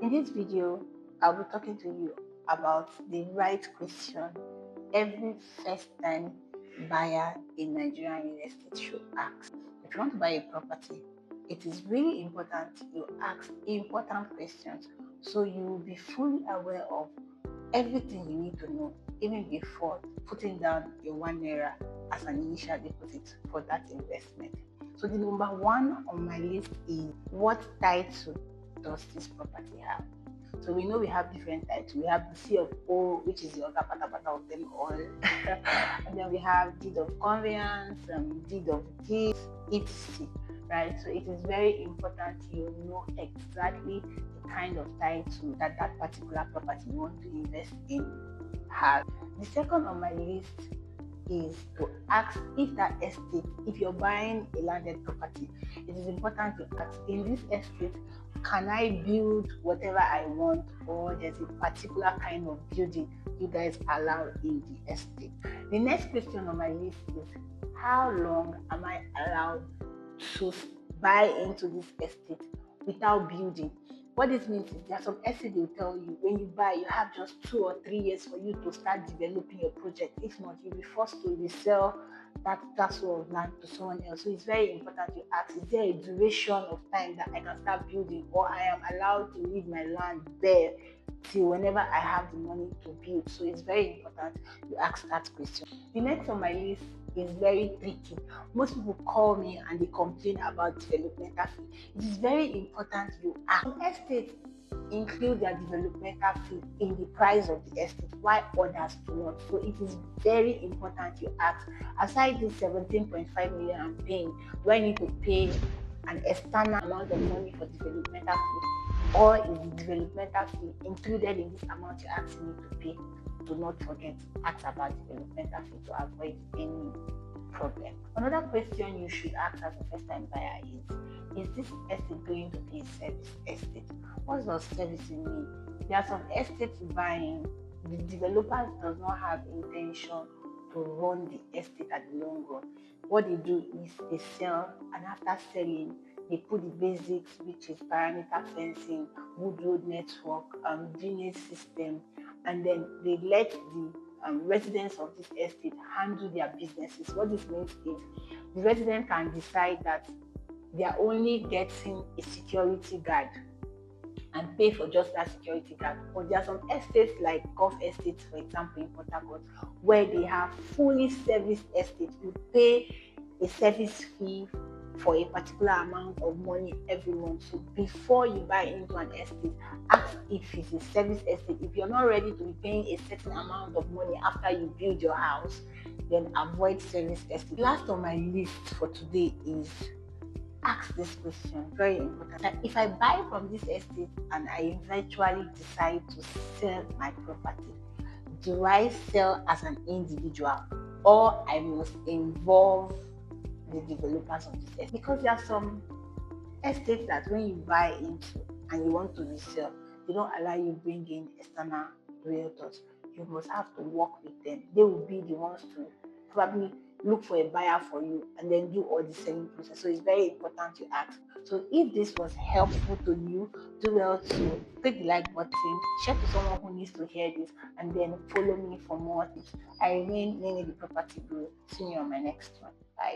In this video, I'll be talking to you about the right question every first-time buyer in Nigerian real estate should ask. If you want to buy a property, it is really important you ask important questions so you will be fully aware of everything you need to know even before putting down your 1 naira as an initial deposit for that investment. So the number one on my list is, what title does this property have? So we know we have different titles. We have the C of O, which is the other part of them all. And then we have deed of conveyance, deed of deeds, etc. Right? So it is very important you know exactly the kind of title that particular property you want to invest in has. The second on my list is to ask if that estate, if you're buying a landed property, it is important to ask, in this estate, can I build whatever I want, or there's a particular kind of building you guys allow in the estate? The next question on my list is, how long am I allowed to buy into this estate without building? What this means is, there are some estates will tell you when you buy, you have just 2 or 3 years for you to start developing your project. If not, you'll be forced to resell that parcel of land to someone else. So it's very important to ask, is there a duration of time that I can start building, or I am allowed to leave my land there till whenever I have the money to build? So it's very important you ask that question. The next on my list is very tricky. Most people call me and they complain about developmental fee. It is very important you ask. Some estates include their developmental fee in the price of the estate, while others do not. So it is very important you ask, aside this 17.5 million I'm paying, do I need to pay an external amount of money for developmental fee, or is the developmental fee included in this amount you're asking me to pay? Do not forget to ask about developmental fee to avoid any problem. Another question you should ask as a first-time buyer is this estate going to be a service estate? What does servicing mean? There are some estates buying, the developers does not have intention to run the estate at the long run. What they do is they sell, and after selling, they put the basics, which is perimeter fencing, wood road network, drainage system, and then they let the residents of this estate handle their businesses. What this means is, the resident can decide that they are only getting a security guard and pay for just that security guard. But there are some estates like golf estates, for example, in Port Harcourt, where they have fully serviced estates. You pay a service fee for a particular amount of money every month. So before you buy into an estate, ask if it's a service estate. If you're not ready to be paying a certain amount of money after you build your house, then avoid service estate. Last on my list for today is, ask this question, very important. If I buy from this estate and I eventually decide to sell my property, do I sell as an individual, or I must involve the developers of this estate? Because there are some estates that when you buy into and you want to resell, they don't allow you bring in external realtors. You must have to work with them. They will be the ones to probably look for a buyer for you and then do all the selling process. So it's very important to ask. So if this was helpful to you, do well to click the like button, share to someone who needs to hear this, and then follow me for more tips. I remain Nene the Property Guru. See you on my next one. Bye.